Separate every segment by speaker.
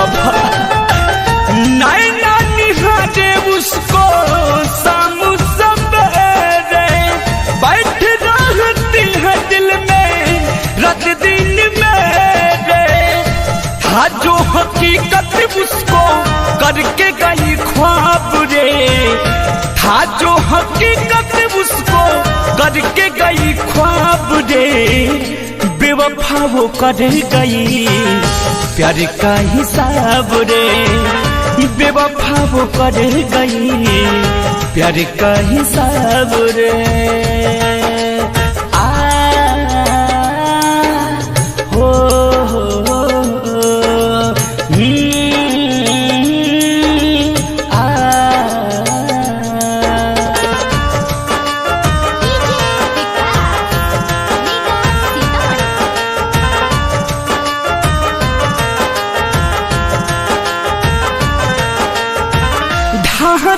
Speaker 1: बाबा। नैना निहारे उसको सामू सवेरे, बैठ रहती है दिल में रात दिन मेरे। था जो हकीकत उसको करके गई ख्वाब रे, था जो हकीकत उसको करके गई ख्वाब रे। बेवफा वो कर गई प्यार का हिसाब रे, बेवफा वो कर गई प्यार का हिसाब रे।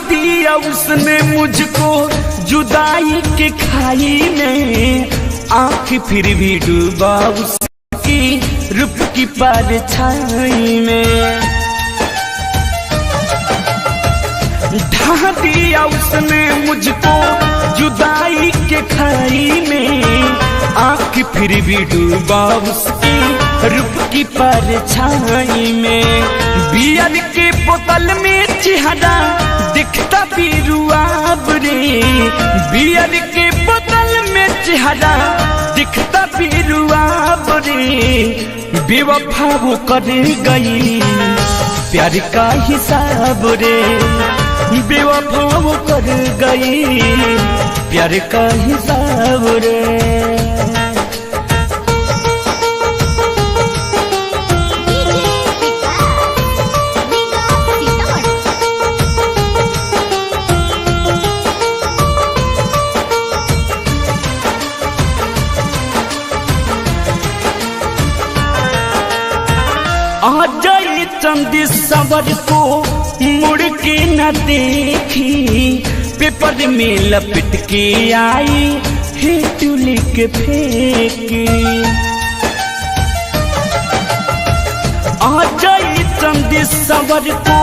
Speaker 1: दिया उसने मुझको जुदाई के खाई में, आँख फिर भी डूबा उसकी रूप की परछाई में। ढा दिया उसने मुझको जुदाई के खाई में, आँख फिर भी डूबा उसकी रूप की परछाई में। बियर के बोतल में चेहरा दिखता भी रुआब रे, बियर के बोतल में चेहरा दिखता भी रुआब रे। बेवफा वो कर गई प्यार का हिसाब रे, बेवफा वो कर गई प्यार का हिसाब रे। आ जाए चंद सवर को मुड़ के न देखी, पेपर में लपट के आई है टूली के फेंकी। आ जाए चंद सवर को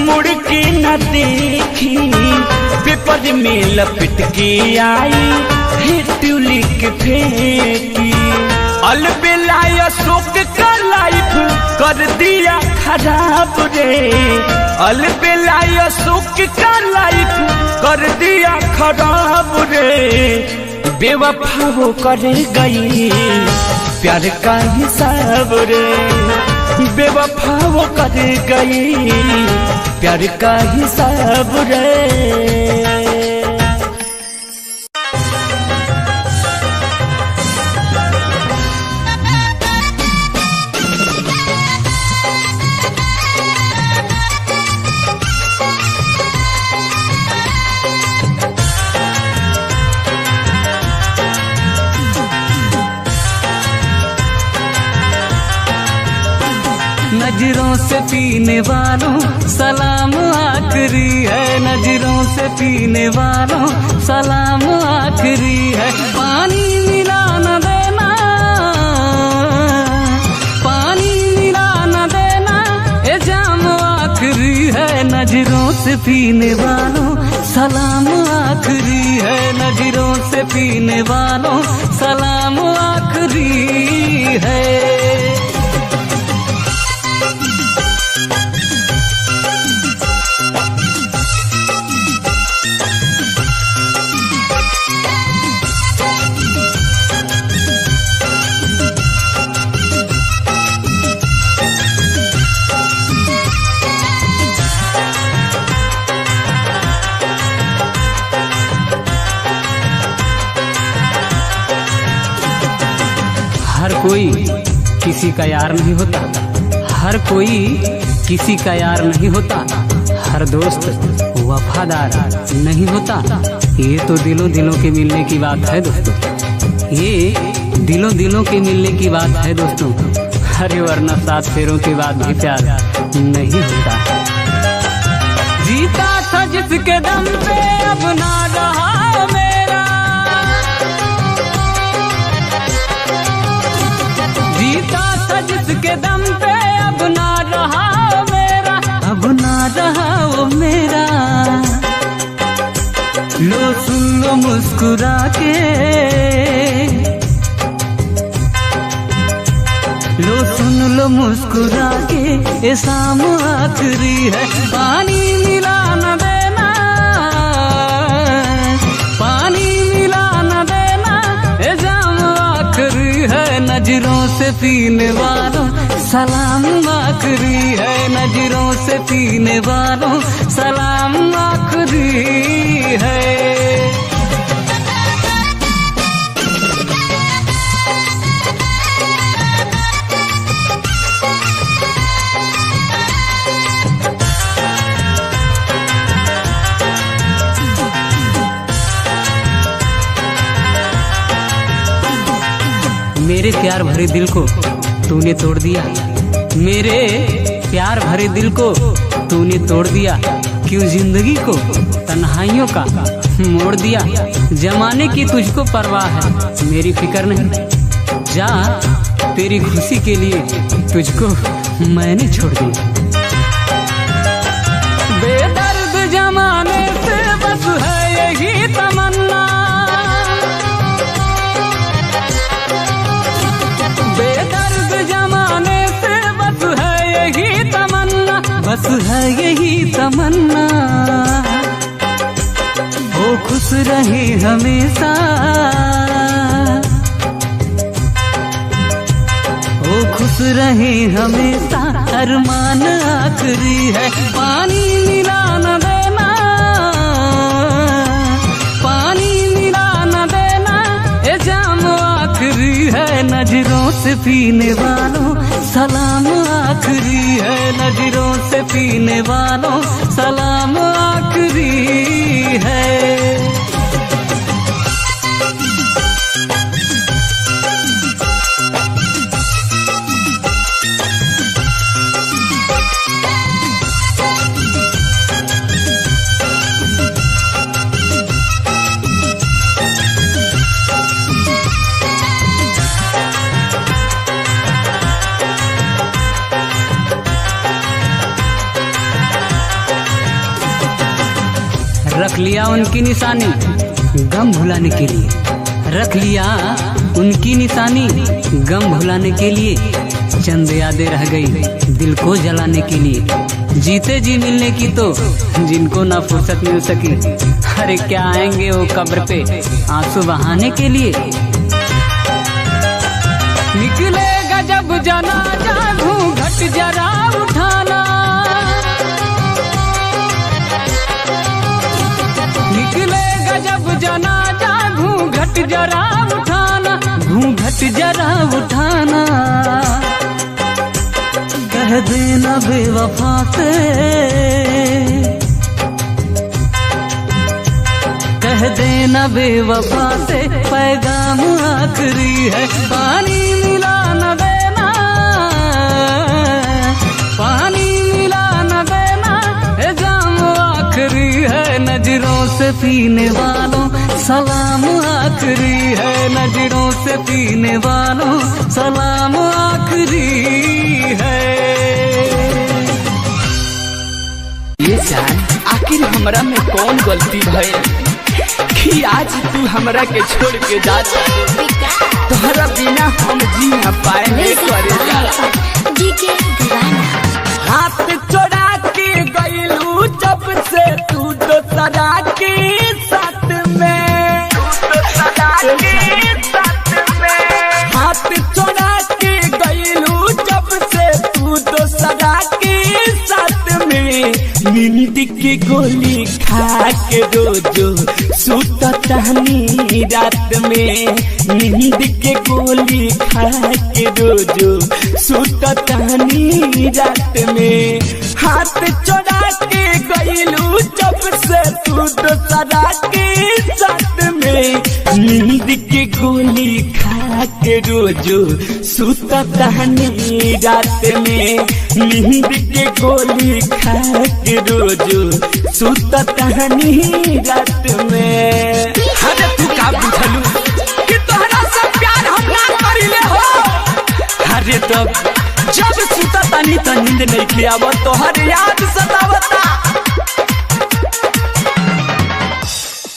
Speaker 1: मुड़ के न देखी, पेपर में लपट के आई है टूली के फेंकी। अलबेला शोक का लाइफ कर दिया खराब रे, अलबेला शोक का लाइफ कर दिया खराब रे। बेवफा वो कर गई प्यार का हिसाब रे, बेवफा वो कर गई प्यार का हिसाब रे।
Speaker 2: नजरों से पीने वालों सलाम आखिरी है, नजरों से पीने वालों सलाम आखिरी है। पानी मिला न देना, पानी मिला न देना, ये जाम आखिरी है। नजरों से पीने वालों सलाम आखिरी है, नजरों से पीने वालों सलाम आखिरी है। हर कोई किसी का यार नहीं होता, हर कोई किसी का यार नहीं होता, हर दोस्त वफादार नहीं होता। ये तो दिलों दिलों के मिलने की बात है दोस्तों, ये दिलों दिलों के मिलने की बात है दोस्तों। अरे वरना 7 फेरों के बाद भी प्यार नहीं होता। जीता था जिसके दम पे अब ना रहा मेरा, जीता था जिसके दम पे अब ना रहा मुस्कुरा के, लो सुन लो मुस्कुरा के, ये शाम आखिरी है। पानी मिला न देना, पानी मिला न देना, ये जाम आखिरी है। नजरों से पीने वालों सलाम आखिरी है, नजरों से पीने वालों सलाम आखिरी है। मेरे प्यार भरे दिल को तूने तोड़ दिया, मेरे प्यार भरे दिल को तूने तोड़ दिया। क्यों जिंदगी को तन्हाइयों का मोड़ दिया। जमाने की तुझको परवाह है, मेरी फिक्र नहीं। जा तेरी खुशी के लिए तुझको मैंने छोड़ दिया। बेदर्द जमाने से बस है यही तमन्ना, बेदर्द जमाने से बस है यही तमन्ना, बस है यही तमन्ना। वो खुश रहे हमेशा, वो खुश रहे हमेशा, अरमान आखिरी है। पानी मिला न देना, पानी मिला न देना, ये जाम आखिरी है। नजरों से पीने वालों सलाम आखिरी है, नजरों से पीने वालों सलाम आखिरी है। रख लिया उनकी निशानी गम भुलाने के लिए, रख लिया उनकी निशानी गम भुलाने के लिए। चंद यादें रह गई दिल को जलाने के लिए। जीते जी मिलने की तो जिनको ना फुर्सत मिल सकी, अरे क्या आएंगे वो कब्र पे आंसू बहाने के लिए। निकलेगा जब जनाजा घूंघट जरा उठाना, निकलेगा जब जनाजा घूंघट जरा उठाना, घूंघट जरा उठाना। कह देना बेवफा से, कह देना बेवफा से, पैगाम आखिरी है। पानी मिला न देना, पानी मिला न देना, ये जाम आखिरी है। नजरों से पीने वालों सलाम आखिरी है, नजरों से पीने वालों सलाम आखिरी है।
Speaker 1: ये जान आखिर हमरा में कौन गलती भइल कि आज तू हमरा के छोड़ के जाता। तोहरा बिना हम जी ना पाए नहीं करे। हाथ चोरा के गइलू जब से तू दोसरा के साथ में, हाथ चोरा के गइलू जब से तू दोसरा के साथ में। नींद की गोली खा के रोजो सुततानी रात में, नींद के गोली खा के रोजो सुततानी रात में। हाथ चोरा के गइलू जब से तू दोसरा के साथ में। नींद के गोली खा के रोजो सुततानी रात में, नींद के गोली खा के रोजो सुततानी रात में। अरे तू का बुझलू कि तोहरा से प्यार हम ना करिले हो। अरे तब जब सुततानी तो नींद नहीं खियाव, तोहर याद सतावता।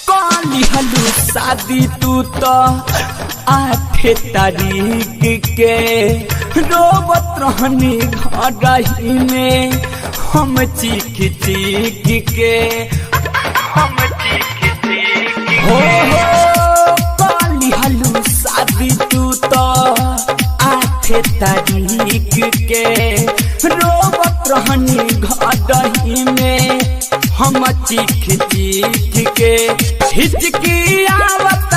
Speaker 1: कौन लिहलू शादी तू तो 8 तारीख के रोबत रहनी घर में हम चीख चीख के हो लिहलू शादी तू तो 8 तारीख के रोबत रहनी घर में हम चीख चीख के हिचकी आवत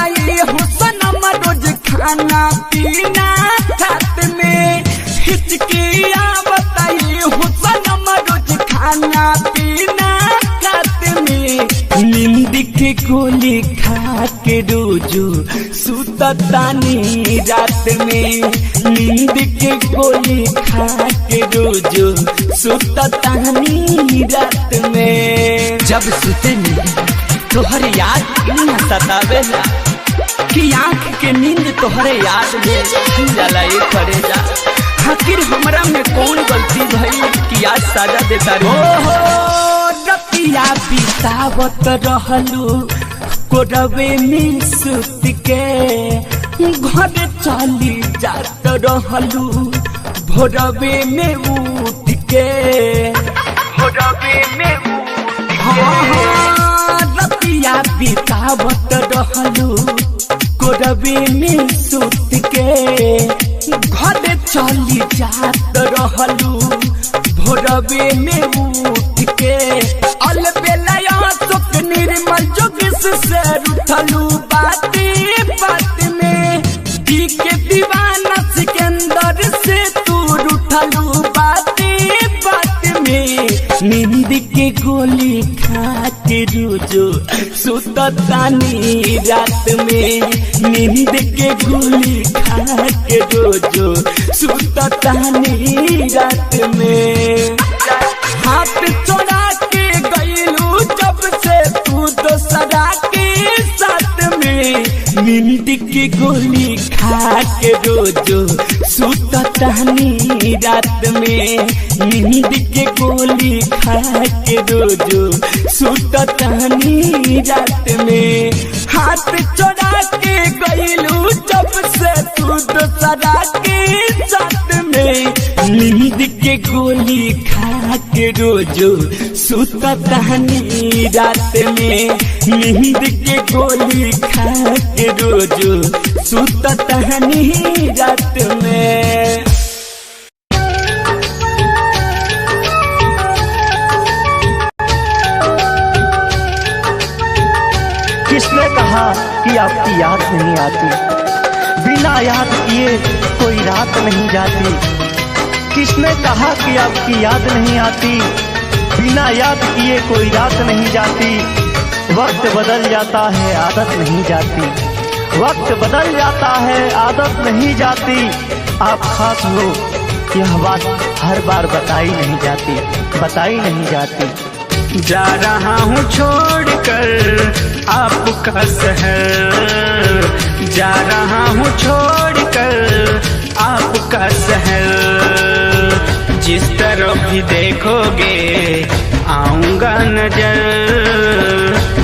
Speaker 1: हुसन रोज खाना पीना खात में हिचकी आवत हुसन रोज खाना पीना खात में नींद के गोली खा के रोजो सुततानी रात में नींद के गोली खा के रोजो सुततानी रात में जब सुते तोहर याद न सतावेला कि आँख के नींद तोहरे याद में जाला करे जा आखिर हमरा में कौन गलती भई कि आज साजा देता रे रतिया बितावत रहलू कोरवे में सुत के घर चली जात रहलू भोरवे में उठ के भोरवे में रतिया बितावत रहलू कोरवे में सुत के घर चली जात रहलू भोरवे में उठ के अलबेला सुख निर्मल जोग से उठलू बात बात में दी के दीवाना सिकंदर से तू उठलू बात बात में नींद के गोली खा के रोजो सुततानी रात में नींद के गोली खा के रोजो सुततानी रात में हाथ चोरा के गईलू जब से तू दोसरा के साथ में नींद की गोली खा के रोजो सुततानी रात में नींद के गोली खा के रोजो सुततानी रात में हाथ चोरा के गईलू जब से तू दोसरा के साथ में नींद के गोली खा के रोजो सुततानी रात में नींद के गोली खा के रोजो सुततानी रात में।
Speaker 3: किसने कहा कि आपकी याद नहीं आती, बिना याद किए कोई रात नहीं जाती। किसने कहा कि आपकी याद नहीं आती, बिना याद किए कोई रात नहीं जाती। वक्त बदल जाता है आदत नहीं जाती, वक्त बदल जाता है आदत नहीं जाती। आप खास हो यह बात हर बार बताई नहीं जाती, बताई नहीं जाती।
Speaker 1: जा रहा हूँ छोड़कर आपका शहर, जा रहा हूँ छोड़कर आपका शहर। जिस तरफ भी देखोगे आऊंगा नजर,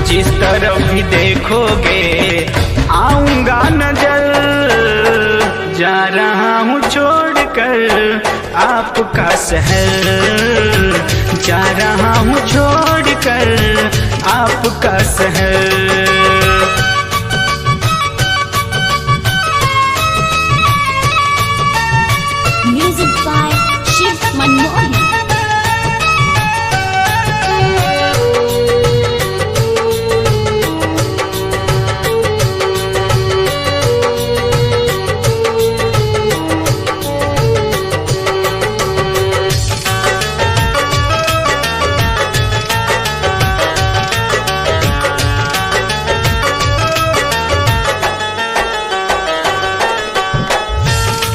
Speaker 1: जिस तरफ भी देखोगे आऊंगा नजर। जा रहा हूँ छोड़कर आपका शहर, जा रहा हूँ छोड़कर आपका शहर।
Speaker 4: Music by Shiv Manmohan.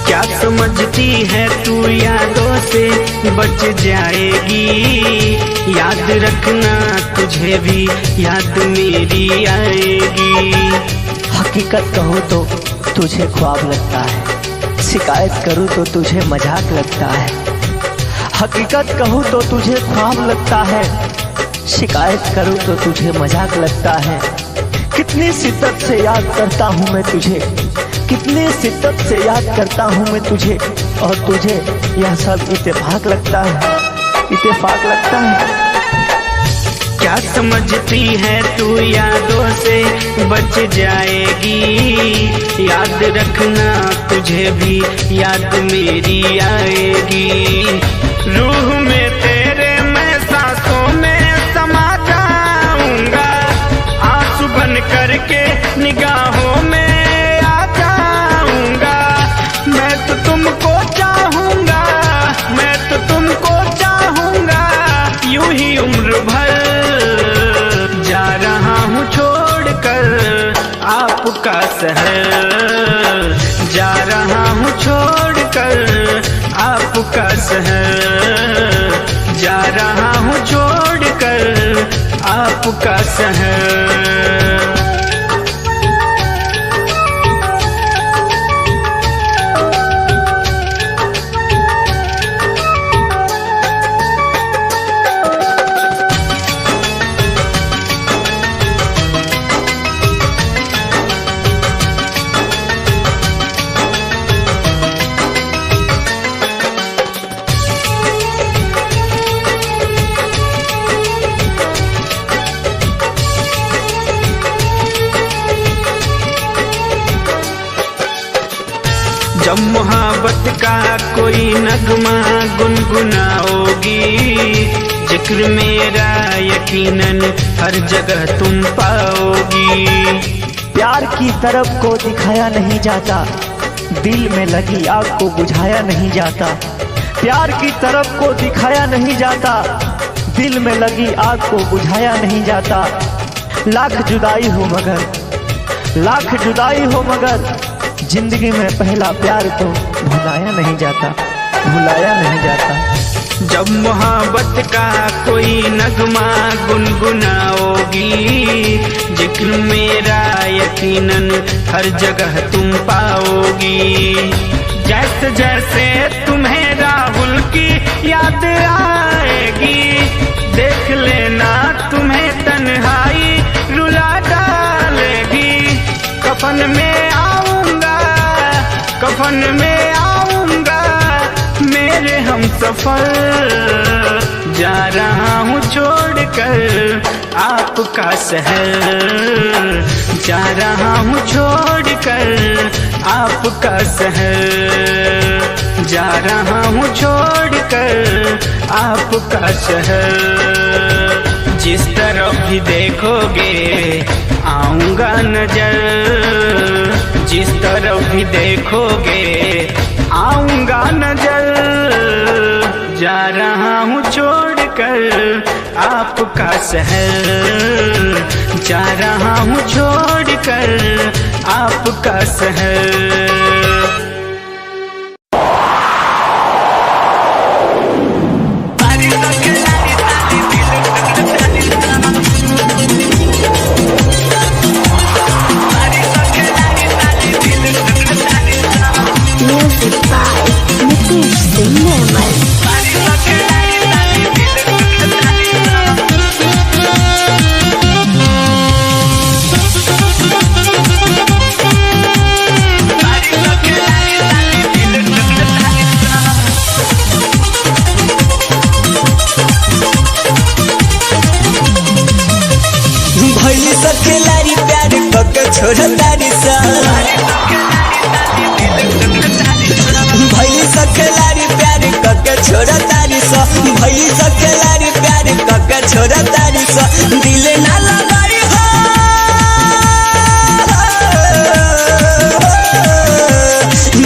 Speaker 1: क्या समझती है तू यादों से बच जाएगी, याद रखना तुझे भी याद मेरी आएगी।
Speaker 3: हकीकत कहूँ तो तुझे ख्वाब लगता है, शिकायत करूँ तो तुझे मजाक लगता है। हकीकत कहूँ तो तुझे ख्वाब लगता है, शिकायत करूँ तो तुझे मजाक लगता है। कितनी शिद्दत से याद करता हूँ मैं तुझे, कितनी शिद्दत से याद करता हूँ मैं तुझे, और तुझे यह सब इत्तेफाक लगता है, इत्तेफाक लगता है।
Speaker 1: क्या समझती है तू यादों से बच जाएगी, याद रखना तुझे भी याद मेरी आएगी। रूह में तेरे मैं सांसों में समा जाऊंगा, आंसू बन करके निगाहों में आ जाऊंगा। मैं तो तुमको चाहूंगा, मैं तो तुमको चाहूंगा, यूं ही उम्र भर जा रहा हूँ छोड़कर आपका शहर, जा रहा हूँ छोड़कर आपका शहर, जा रहा हूँ छोड़कर आपका शहर। जब मोहब्बत का कोई नगमा गुनगुनाओगी, जिक्र मेरा यकीनन हर जगह तुम पाओगी।
Speaker 3: प्यार की तरफ को दिखाया नहीं जाता, दिल में लगी आग को बुझाया नहीं जाता। प्यार की तरफ को दिखाया नहीं जाता, दिल में लगी आग को बुझाया नहीं जाता। लाख जुदाई हो मगर, लाख जुदाई हो मगर, जिंदगी में पहला प्यार तो भुलाया नहीं जाता, भुलाया नहीं जाता।
Speaker 1: जब मोहब्बत का कोई नगमा गुनगुनाओगी, जिक्र मेरा यकीनन हर जगह तुम पाओगी। जैसे जैसे तुम्हें राहुल की याद आएगी, देख लेना तुम्हें तन्हाई रुला डालेगी। कफन में आऊंगा, कफन में आऊंगा, मेरे हम सफर, जा रहा हूँ छोड़कर आपका शहर, जा रहा हूँ छोड़कर आपका शहर, जा रहा हूँ छोड़कर आपका शहर। जिस तरफ भी देखोगे आऊंगा नजर, जिस तरफ भी देखोगे आऊंगा नजर, जा रहा हूँ छोड़कर आपका शहर, जा रहा हूँ छोड़कर आपका शहर।
Speaker 4: Music by Nitish Singh Nirmal.
Speaker 5: भइली सखेलारी प्यार कक छोड़ तारी सा, भइली सखेलारी प्यार कक छोड़ तारी सा, भइली सखेलारी प्यार कक छोड़ तारी सा। दिल ना लगाई हो,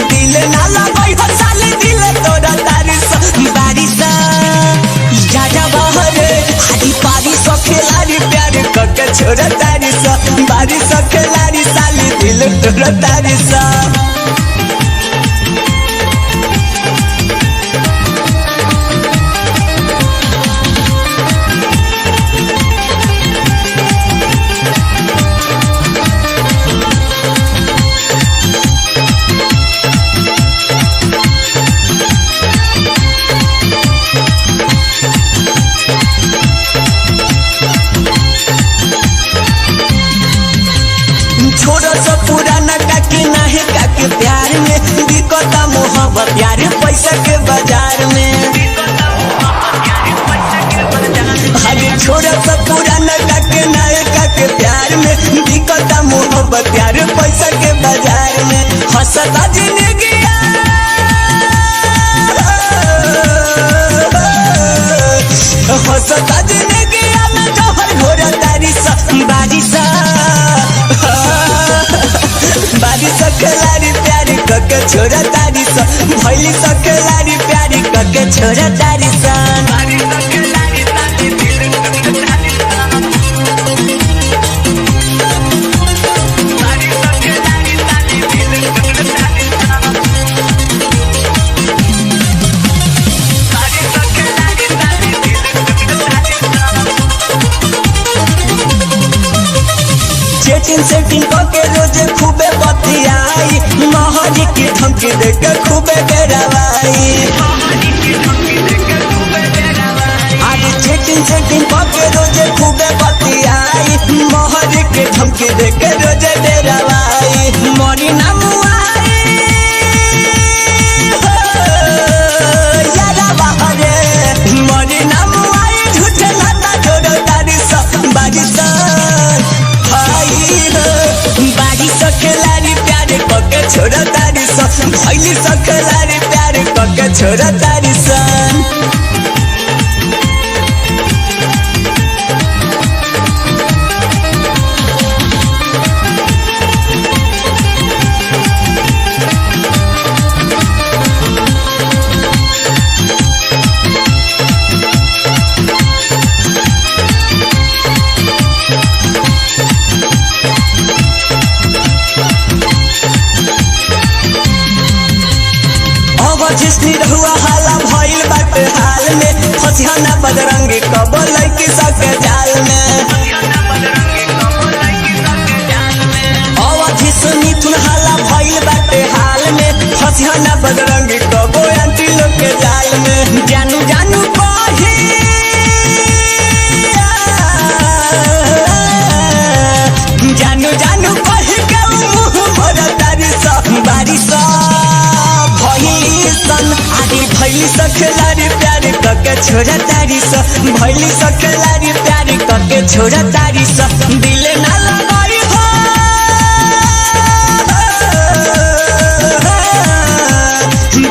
Speaker 5: दिल ना लगाई हो साले, दिल तोड़ा तारी सा। बारिश जाजा बहरे हरी पारी सखेलारी प्यार कक छोड़ तारी सा, बारिश सखेलारी साली दिल तोड़ा तारी सा। यार पैसा के बाजार में। अरे छोड़ा सब पुराना का के नया के प्यार में, दिक्कत मोहब्बत यार पैसा के बाजार में। हंसता जिंदगी हंसता जिंदगी में जहर घोरा तारी बारिश खिलाड़ी प्यारी कके छोड़ा तारी भैली खिलाड़ी प्यारी कके छोड़ा तारी सेटिंग के रोजे खूबे बतियाई, महाजी की धमकी देके खूबे डरावाई। आज सेटिंग के रोजे खूबे बतियाई, महाजी की धमकी देके रोजे डरावाई। मरी ना मुआई यारा बहरे, मरी ना मुआई झूठे लाता जोड़ो तारी बारिश खिलाड़ी प्यारे कके छोड़ा तारी भैली खिलाड़ी प्यारे कके छोड़ा तारी जिसनी रहुआ हाला भइल बाटे हाल में, फसियाना बदरंगी कब लइकी सके जाल में। अवधि से मिथुन हाला भइल बाटे हाल में, फसियाना बदरंगी कब आंटी लोग के जाल में। जानू जानू कही जानू जानू कही के मुंह भर तारी बारिश आदि भैली खिलाड़ी प्यारे कके छोड़ा तारी भैली खिलाड़ी प्यारे कके छोड़ा तारी दिल ना लगाई हो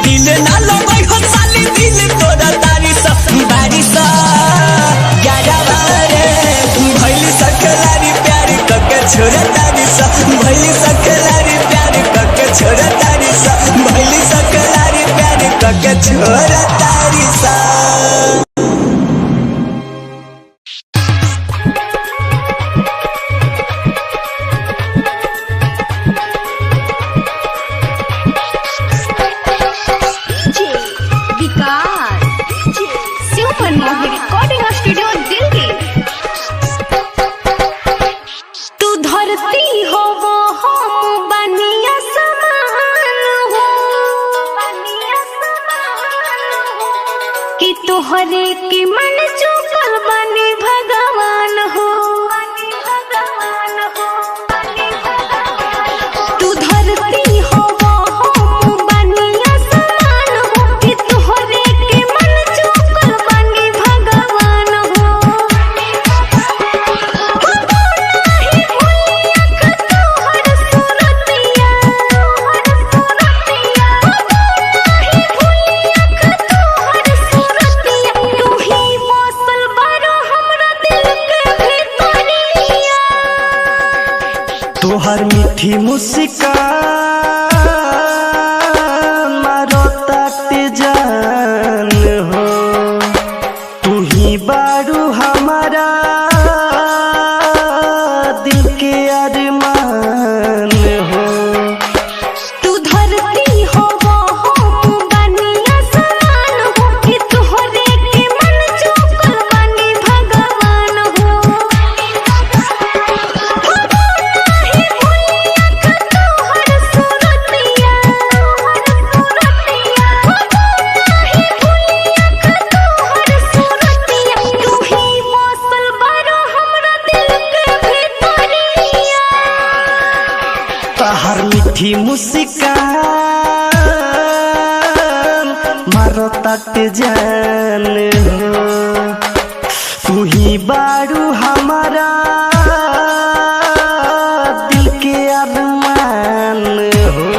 Speaker 5: दिल ना लगाई हो साली दिल तोड़ा तारी बारिश ग्यारह भैली खिलाड़ी प्यारे कके छोड़ा तारी भैली खिलाड़ी प्यारे कके छोड़ा तारी भैली खिलाड़ी प्यारे कके छोड़ा तारी
Speaker 4: तोहरे के मन चुकल बने भगवान हो, तू धरती हो हम बनिया समान हो, कि तोहरे के मन चुकल बने भगवान हो।
Speaker 3: तोहर मीठी मुस्कान मारो ताटे जान हो, तू ही बारू हमारा दिल के अरमान हो।
Speaker 4: तू धरती हो हम बनिया समान हो, कि तोहरे के मन चुकल बने भगवान हो।
Speaker 3: तोहर मीठी मुस्कान तक जान हो तू ही बारू हमारा दिल के अरमान हो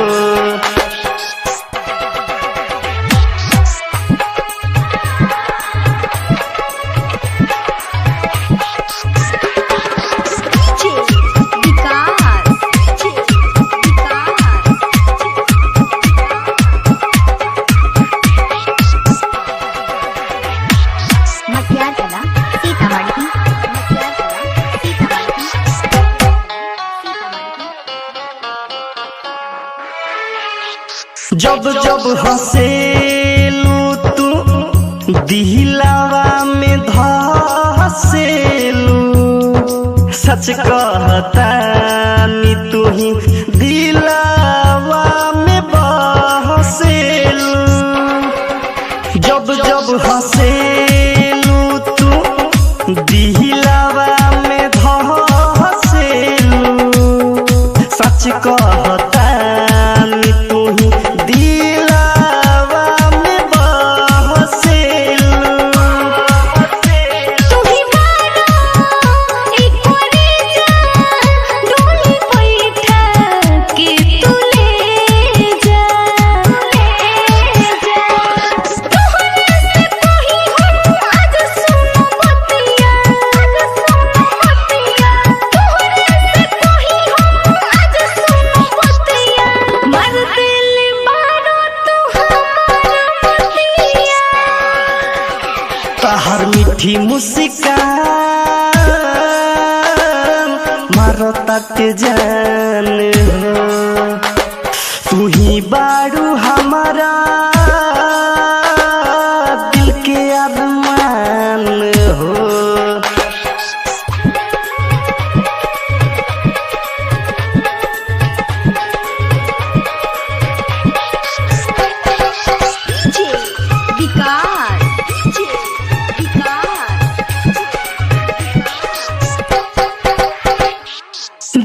Speaker 3: जब जब हंसेलू तू दिलावा में धसेलू सच कहता नी तू ही दिलावा में बहसेलू जब जब हंसेलू तू दिलावा में धसेलू सच कहता नी तू ही हर मीठी मुस्कान मारो तक जान हो तू ही बारू हमारा दिल के अरमान हो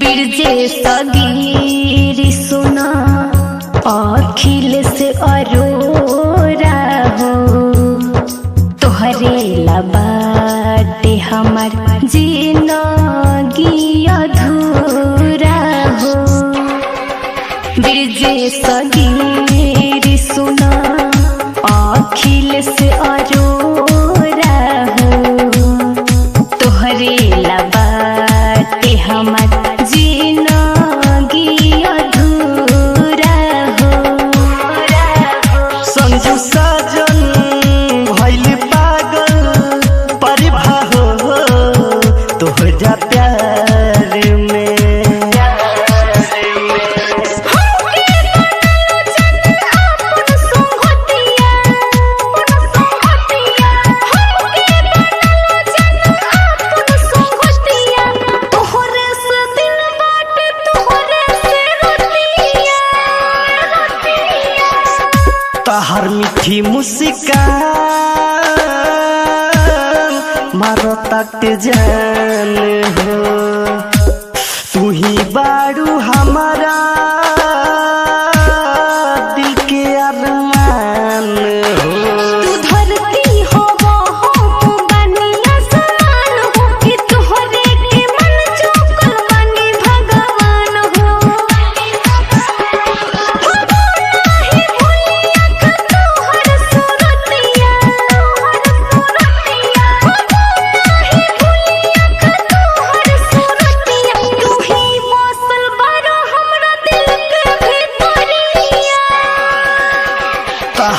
Speaker 4: बिरजे सगीरी सुना अखिल से अरोरा हो तोहरे लबाटे हमार जिंदगी अधूरा हो बिरजे सगीरी सुना अखिल से अरोरा हो तोहरे लबाटे हमार
Speaker 3: संजू साजन भइल पागल परिभा हो तोहरा प्यार में हर मीठी मुस्कान मारो तक जान हो तू ही बारू हमारा दिल के अरमान हो
Speaker 4: तू धरती हो वो हम बनिया समान हो कि तोहरे के मन चुकल बनी भगवान हो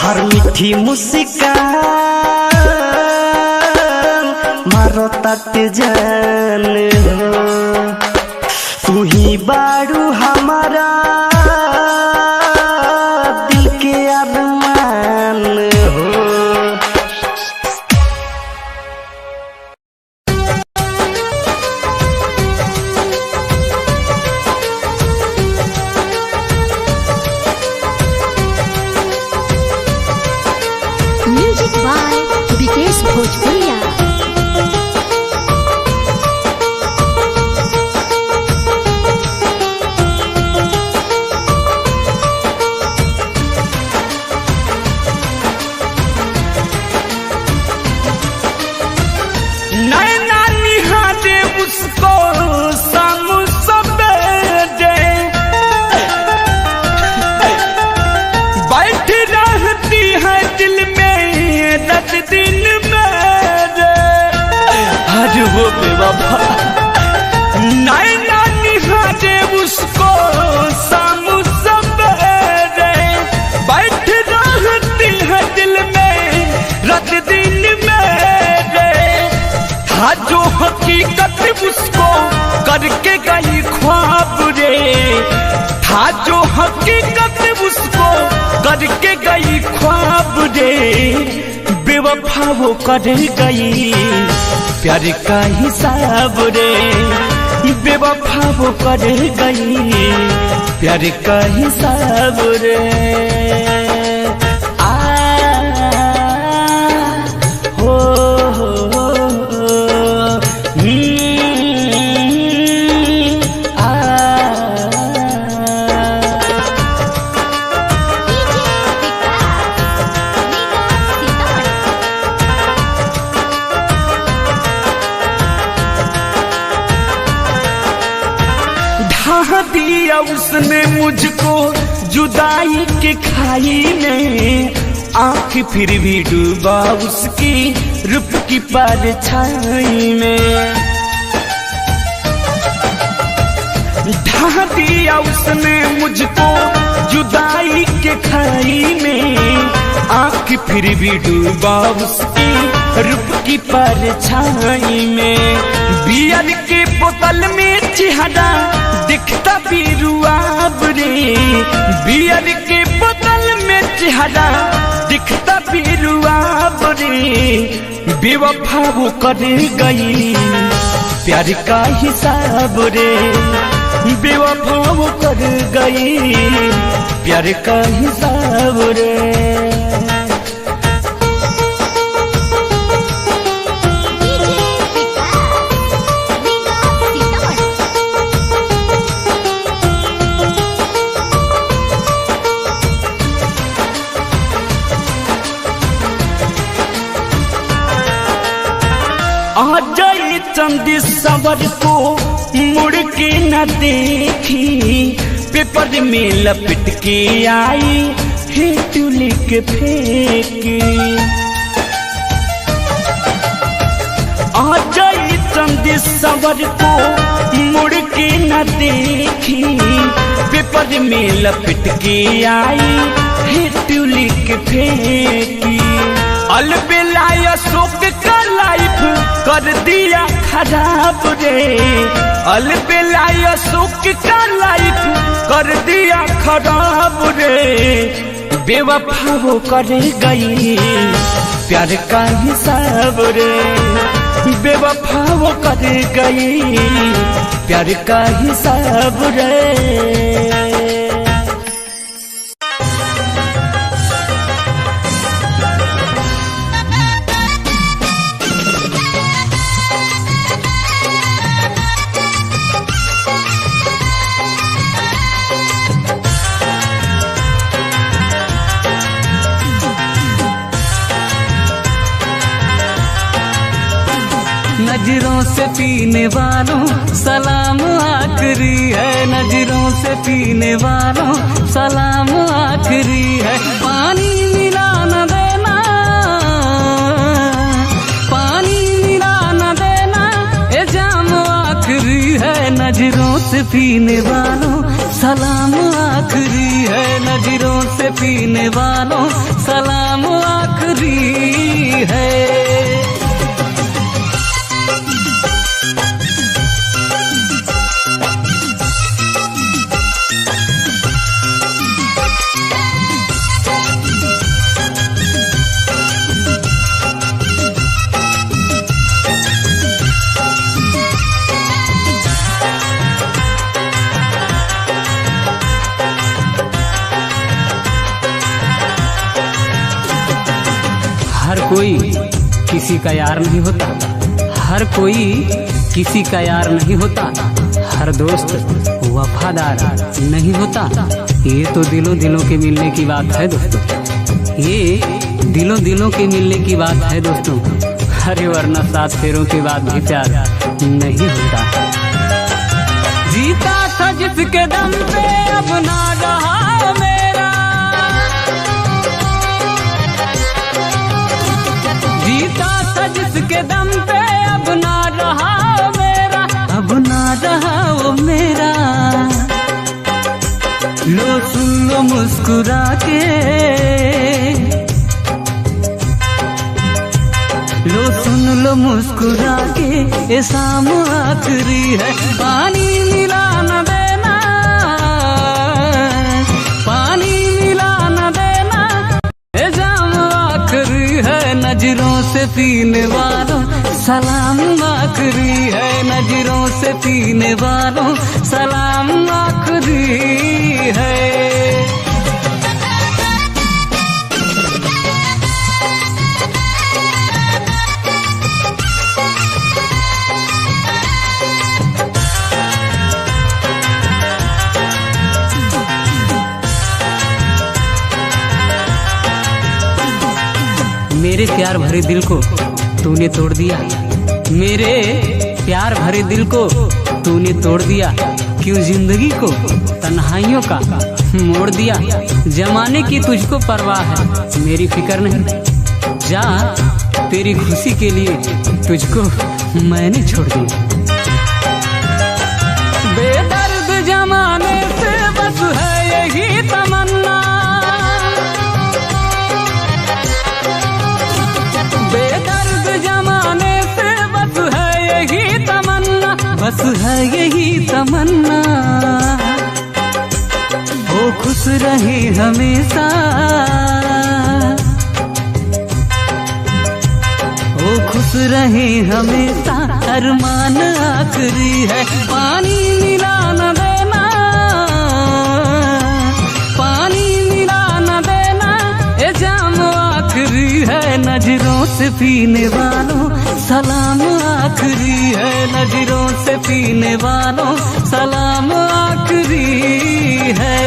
Speaker 3: हर मीठी मुस्कान मारो तक जान हो तू ही बारू हमारा दिल के अरमान हो
Speaker 6: म्यूजिक बाय विकेश भोजपुरिया।
Speaker 1: रात दिन मेरे, आज वो बेवफा नैना निहारे उसको सामू सवेरे, बैठ रहती है दिल में रात दिन मेरे, था जो हकीकत उसको करके गई ख्वाब रे, था जो हकीकत उसको करके गई ख्वाब रे, बेवफा वो कर गई प्यार का हिसाब रे, बेवफा वो कर गई प्यार का हिसाब रे। दिया उसने मुझको जुदाई के खाई में, आँख फिर भी डूबा उसकी रूप की परछाई में, ढा दिया उसने मुझको जुदाई के खाई में, आँख फिर भी डूबा उसकी रूप की परछाई में, बियर के बोतल में चेहरा दिखता भी रुआब रे, बियर के बोतल में चेहरा दिखता भी रुआब रे, बेवफा वो कर गई प्यार का हिसाब रे, बेवफा वो कर गई प्यार का हिसाब रे। जाए चंदी सवर को मुड़ के न देखी, पेपर में लपट के आई हिट लिख फेंकी, आ जाए चंदी सवर को मुड़ के न देखी, पेपर में लपट के आई हिट लिख फेंकी, अलबेला शोक का लाइफ कर दिया खराब रे, अलबेला शोक का लाइफ कर दिया खराब रे, बेवफा वो कर गई प्यार का हिसाब रे, बेवफा वो कर गई प्यार का हिसाब रे।
Speaker 2: नजरों से पीने वालों सलाम आखिरी है, नजरों से पीने वालों सलाम आखिरी है, पानी मिला न देना, पानी मिला न देना, ये जाम आखिरी है, नजरों से पीने वालों सलाम आखिरी है, नजरों से पीने वालों सलाम आखिरी है। हर कोई किसी का यार नहीं होता, हर कोई किसी का यार नहीं होता, हर दोस्त वफादार नहीं होता। ये तो दिलों दिलों के मिलने की बात है दोस्तों, ये दिलों दिलों के मिलने की बात है दोस्तों। अरे वरना 7 फेरों के बाद भी प्यार नहीं होता। जीता था जिसके दम पे अब ना रहा मेरा, जीता था जिसके दम पे अब ना रहा मेरा, अब ना रहा वो मेरा। लो सुन लो मुस्कुरा के, लो सुन लो मुस्कुरा के, ये शाम आखिरी है। पानी मिला न देना, पानी मिला न देना, ये शाम आखिरी है। नजरों से पीने वालों सलाम आखिरी है, नजरों से पीने वालों सलाम आखिरी है। मेरे प्यार भरे दिल को तूने तोड़ दिया, मेरे प्यार भरे दिल को तूने तोड़ दिया। क्यों जिंदगी को तन्हाइयों का मोड़ दिया। जमाने की तुझको परवाह है, मेरी फिक्र नहीं। जा तेरी खुशी के लिए तुझको मैंने छोड़ दिया। बेदर्द जमाने से बस है यही तमन्ना, बेदर्द जमाने से बस है यही तमन्ना, बस है यही तमन्ना। वो खुश रहे हमेशा, वो खुश रहे हमेशा, अरमान आखिरी है। पानी मिला न देना, पानी मिला न देना, ये जाम आखिरी है। नजरों से पीने वालों सलाम आखिरी है, नजरों से पीने वालों सलाम आखिरी है।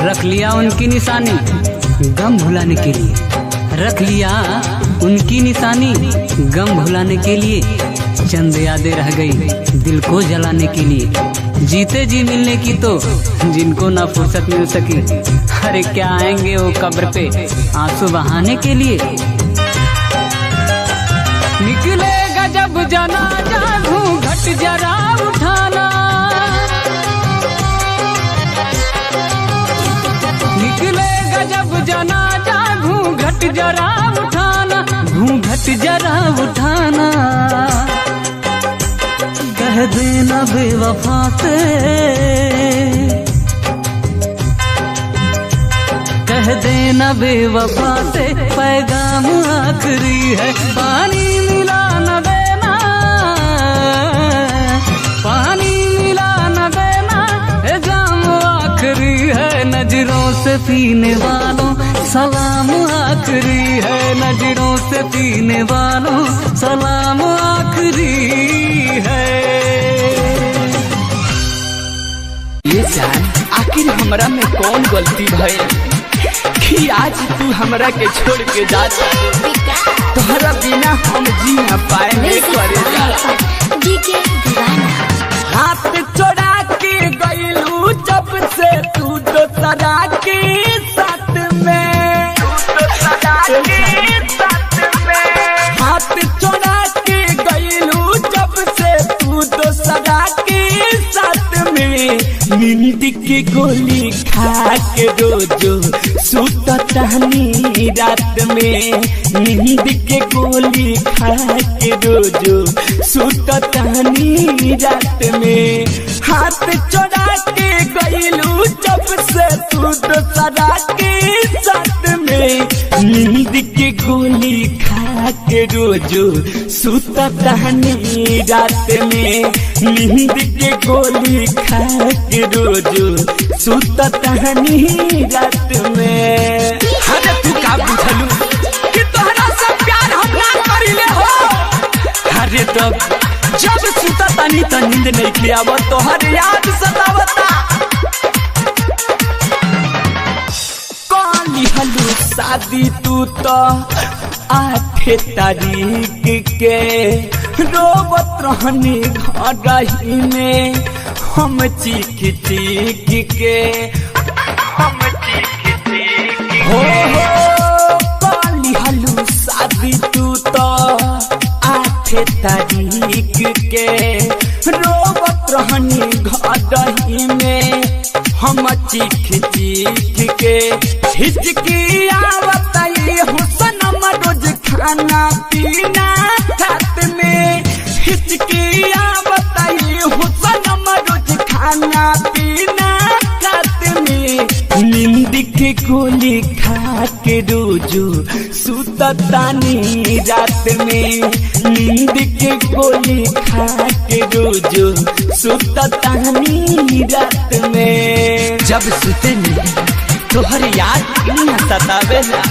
Speaker 2: रख लिया उनकी निशानी गम भुलाने के लिए, रख लिया उनकी निशानी गम भुलाने के लिए। चंद यादें रह गई दिल को जलाने के लिए। जीते जी मिलने की तो जिनको ना फुर्सत मिल सकी, अरे क्या आएंगे वो कब्र पे आंसू बहाने के लिए। निकलेगा जब जनाजा घूंघट जरा उठाना, निकलेगा जब जनाजा घूंघट जरा उठाना, घूंघट जरा उठाना। कह देना बेवफा से, कह देना बेवफा से, पैगाम आखिरी है। पानी मिला न देना, पानी मिला न देना, ये जाम आखिरी है। नजरों से पीने वालों सलाम आखिरी है, नजरों से पीने वालों सलाम आखिरी है।
Speaker 1: ये जान आखिर हमरा में कौन गलती भइल कि आज तू हमरा के छोड़ के जाता, तोहरा बिना हम जी न पाएंगे करेगा। हाथ छोड़ा के गइलू जब से तू तो सदा के साथ में, हाथ छोड़ा के गइलू जब से तू तो सदा के साथ में। नींद के गोली खा के रोजो सुततानी रात में, नींद के गोली खा के रोजो सुततानी रात में। हाथ छोड़ा के गइलू जब से तू तो सदा के साथ में। नींद के गोली खा के रोजो सुततानी रात में, नींद के गोली खा के रोजो सुततानी रात में। अरे तू का बुझलू कि तोहरा से प्यार हम ना करिले हो, अरे तब जब सुता तानी त नींद नहीं के आवत तोहर याद सतावता। काली हलू शादी तू तो 8 तारीख के रोबत रहनी घर में हम चीख चीख के हो काली हलू शादी तू तो 8 तारीख के रोबत रहनी घर में हम चीख चीख के हिचकी आवत हुसनम रोज खाना पीना खात में हिचकी आवत हुसनम रोज खाना पीना खात में नींद के गोली खा के रोजो सुततानी रात में नींद के गोली खा के रोजो सुततानी रात में। जब सुतनी तोहर याद क्यों सतावेला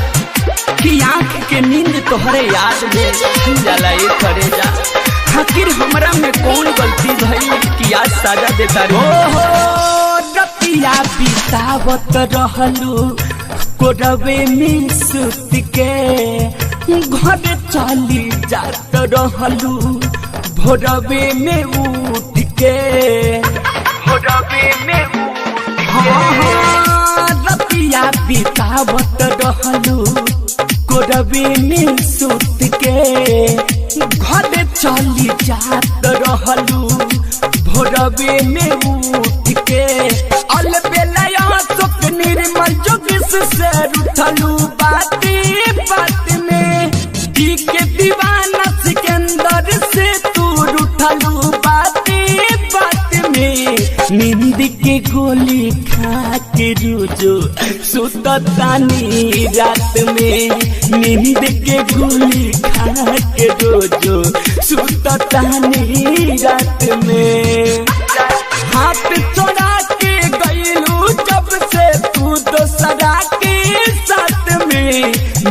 Speaker 1: कि आँख के नींद तोहरे याद में जाला ये करे जा। आखिर हमरा में कौन गलती भई कि आज साजा देता रे। हो रतिया बितावत रहलू कोरवे में सुत के घर चली जात रहलू भोरवे में उठ के रतिया बितावत रहलू कोरवे में सुत के घर चली जात रहलू भोरवे में उठ के अलबेला सुख निर्मल जोगिस से उठलू बाती बात में दी के दीवाना सिकंदर से तू उठलू बाती बात में नींद के गोली खा के रोजो सुततानी रात में नींद के गोली खा के रोजो सुततानी रात में। हाथ चोरा के गईलू जब से तू दोसरा के साथ में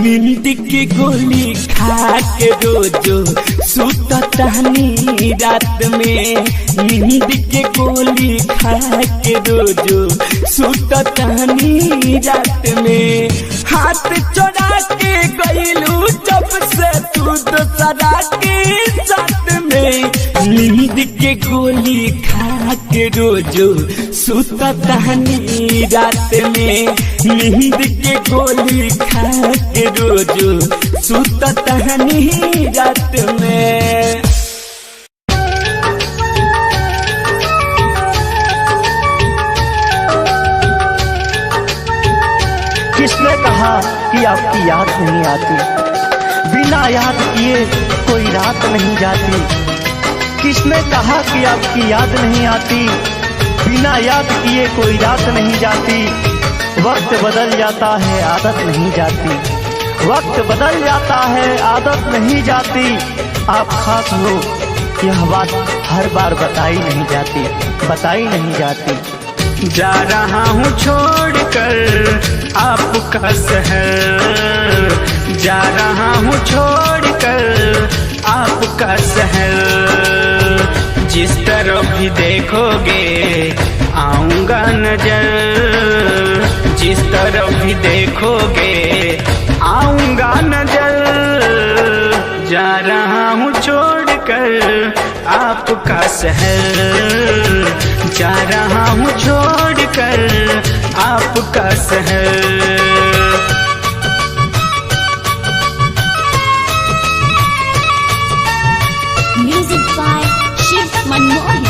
Speaker 1: नींद की गोली खा के रोजो सुततानी रात में नींद के गोली खा के रोजो सुततानी रात में। हाथ चोरा के गईलू जब से तू दोसरा के साथ में नींद के गोली खा के रोजो सुततानी रात में नींद के गोली खा के रोजो सुततानी रात में।
Speaker 3: किसने कहा कि आपकी याद नहीं आती, बिना याद किए कोई रात नहीं जाती। किसने कहा कि आपकी याद नहीं आती, बिना याद किए कोई रात नहीं जाती। वक्त बदल जाता है आदत नहीं जाती, वक्त बदल जाता है आदत नहीं जाती। आप खास हो यह बात हर बार बताई नहीं जाती, बताई नहीं जाती।
Speaker 1: जा रहा हूँ छोड़कर आपका शहर, जा रहा हूँ छोड़कर आपका शहर। जिस तरफ भी देखोगे आऊंगा नजर, जिस तरफ भी देखोगे आऊंगा नजर। जा रहा हूँ छोड़कर आपका शहर, जा रहा हूँ छोड़कर आपका शहर।
Speaker 6: Music by Shiv Manmohan.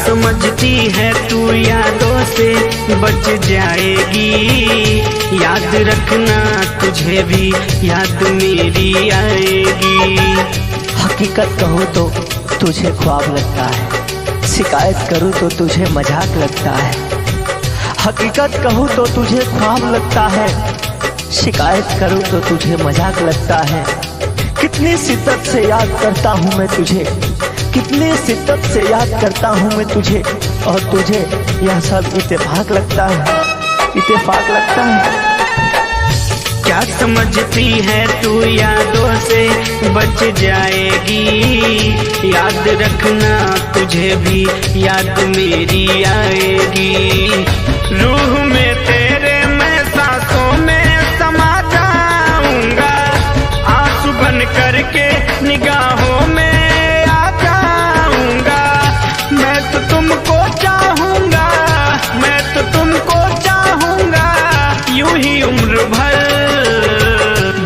Speaker 1: समझती है तू यादों से बच जाएगी, याद रखना तुझे भी याद मेरी आएगी।
Speaker 3: हकीकत कहूँ तो तुझे ख्वाब लगता है, शिकायत करूँ तो तुझे मजाक लगता है, हकीकत कहूँ तो तुझे ख्वाब लगता है। शिकायत करूँ तो तुझे मजाक लगता है। कितनी शिद्दत से याद करता हूँ मैं तुझे, कितनी शिद्दत से याद करता हूँ मैं तुझे, और तुझे यह सब इत्तेफाक लगता है, इत्तेफाक लगता है।
Speaker 1: क्या समझती है तू यादों से बच जाएगी, याद रखना तुझे भी याद मेरी आएगी। रूह में तेरे मैं सांसों में समा जाऊंगा, आंसू बन करके निगाहों में आ जाऊंगा। मैं तो तुमको चाहूंगा, मैं तो तुमको चाहूंगा, यूं ही उम्र भर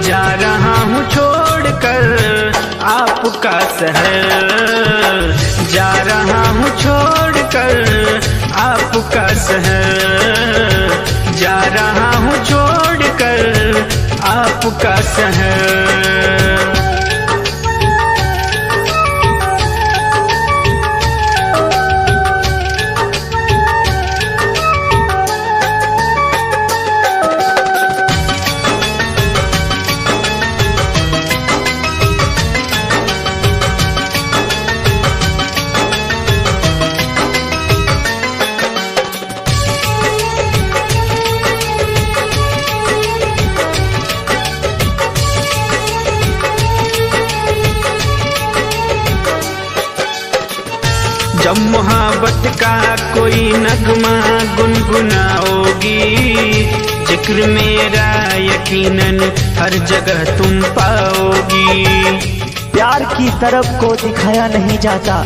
Speaker 1: जा रहा हूँ छोड़कर आपका शहर, जा रहा हूँ छोड़कर आपका शहर, जा रहा हूँ छोड़कर आपका शहर। जब मोहब्बत का कोई नगमा गुनगुनाओगी, जिक्र मेरा यकीनन हर जगह तुम पाओगी।
Speaker 3: प्यार की तरफ को दिखाया नहीं जाता,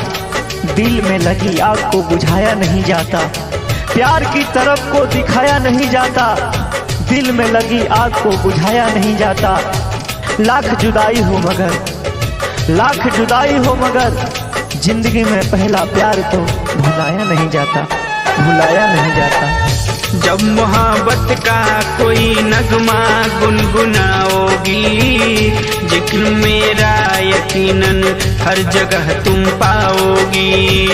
Speaker 3: दिल में लगी आग को बुझाया नहीं जाता। प्यार की तरफ को दिखाया नहीं जाता, दिल में लगी आग को बुझाया नहीं जाता। लाख जुदाई हो मगर, लाख जुदाई हो मगर, जिंदगी में पहला प्यार तो भुलाया नहीं जाता, भुलाया नहीं जाता।
Speaker 1: जब मोहब्बत का कोई नगमा गुनगुनाओगी, जिक्र मेरा यकीनन हर जगह तुम पाओगी।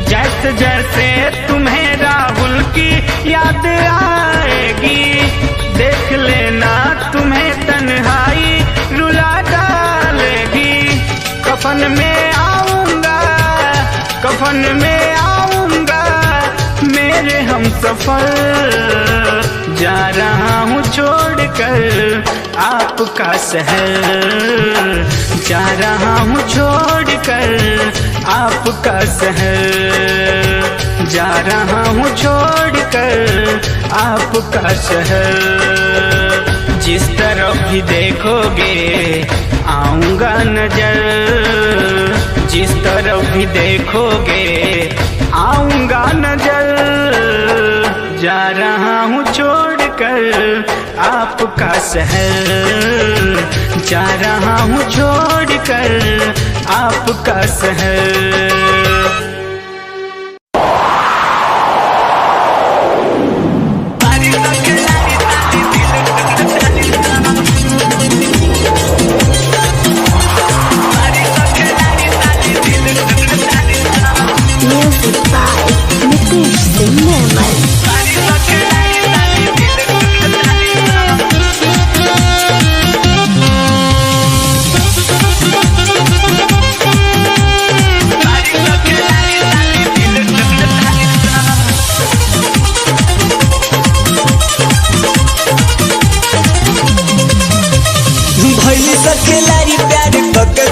Speaker 1: जैसे जैसे तुम्हें राहुल की याद आएगी, देख लेना तुम्हें तन्हाई रुला डालेगी। कफन में आऊंगा, कफन में आऊंगा मेरे हम सफर, जा रहा हूँ छोड़कर आपका शहर, जा रहा हूँ छोड़कर आपका शहर, जा रहा हूँ छोड़कर आपका शहर। जिस तरफ भी देखोगे आऊंगा नजर, जिस तरफ भी देखोगे आऊंगा नजर, जा रहा हूँ छोड़कर आपका शहर, जा रहा हूँ छोड़कर आपका शहर।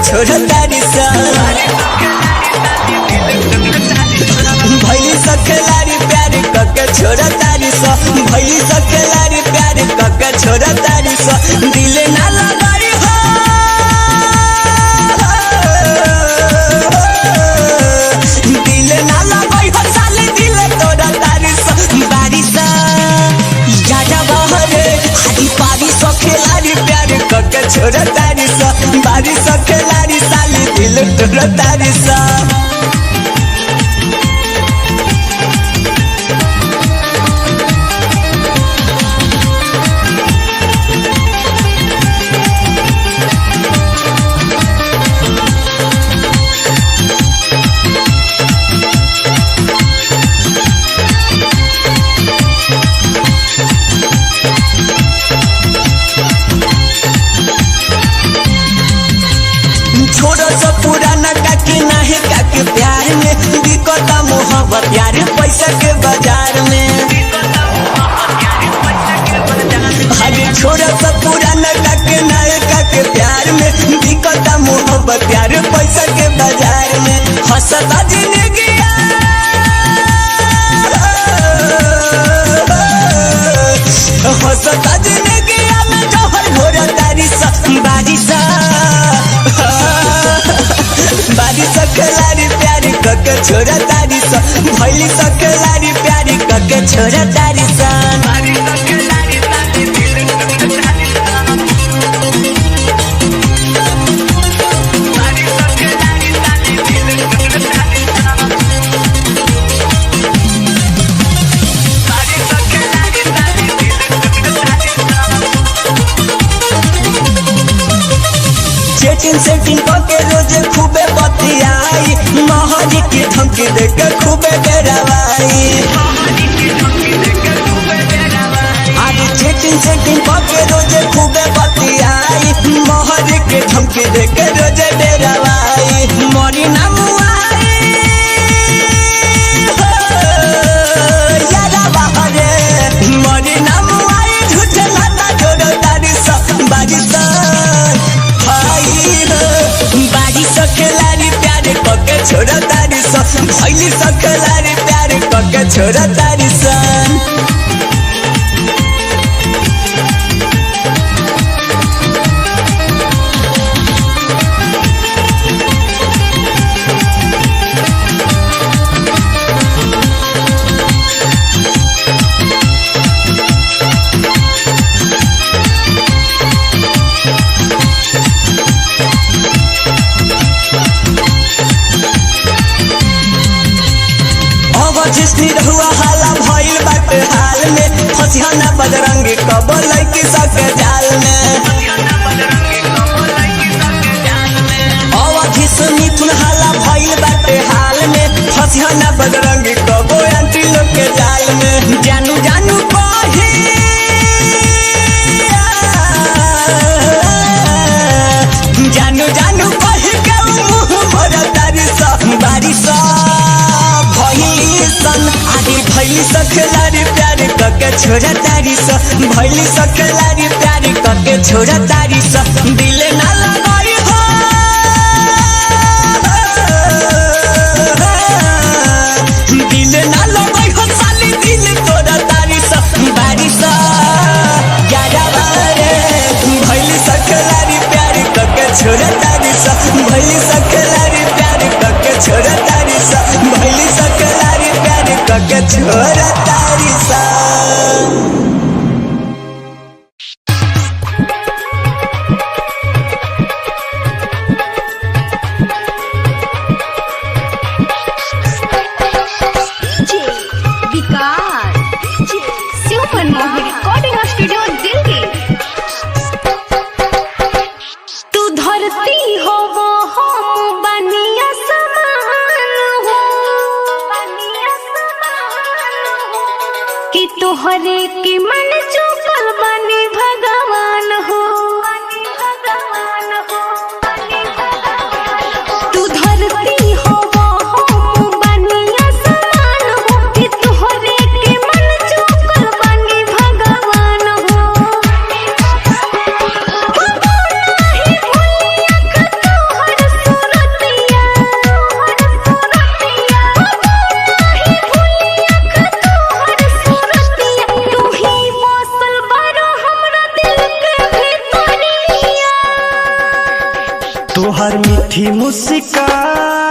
Speaker 5: छोड़ तारी सा भैली सखलारी प्यार कके छोड़ तारी सा, भैली सखलारी प्यार कके छोड़ तारी सा। दिल ना लगाई हो, दिल ना लगाई हो साले दिल तोड़ा तारी सा। बारिशा जाजा बहरे हादी पारी सखलारी प्यार कके छोड़ तारी सा, बारिश सखलारी साले दिल तोड़ा तारी सा। कके छोरा तारी सा भैली सखलारी प्यारी कके छोरा तारी सा चेटिंग सेटिंग कके रोज खूबे बतियाई महरी के धमकी देके खूबे डरावाई आज चेटिंग सेटिंग कके रोज खूबे बतियाई महरी के धमकी देके रोज डरावाई मरी ना मुआई यारा बहरे मरी ना मुआई झूठे लाता जोड़ो तारी सा बाजी सा बाजी सखलारी प्यारे कके छोरा तारी सा भैली सखलारी प्यारे कके छोरा तारी सा जिसनी रहुआ हाला भइल बाटे हाल में फसियाना बजरंगी कबो लइकी सके जाल में अवधि से मिथुन हाला भइल बाटे हाल में फसियाना बजरंगी कबो आंटी लोग के जाल में जानू जानू कही जानू जानू कही के मुंह भरा तारी सा बारी सा आदि भैली सखलारी प्यारी कके छोरा तारी सा भैली सखलारी प्यारी कके छोरा तारी सा दिल ना लगाई हो दिल ना लगाई हो साली दिल तोरा तारी सा बारी सा ग्यारह बारे भैली सखलारी प्यारी कके छोरा तारी सा भैली सखलारी प्यारी कके छोरा तारी सा भैली सखलारी प्यारी कके छोरा तारी सा
Speaker 4: सुपर मोहिनी रिकॉर्डिंग स्टूडियो दिल्ली। तू धरती हो वो हम बनिया समान हो कि तोहरे के मन चुकल बनी भगवान हो तू धरती हो वो हम बनिया समान हो कि तोहरे के मन चुकल बनी भगवान हो नहीं भूलिया का तोहर सूरतिया नहीं भूलिया का तोहर सूरतिया तू ही मौसल बारो हमरा दिल के भीतरिया
Speaker 3: तोहर मीठी मुस्कान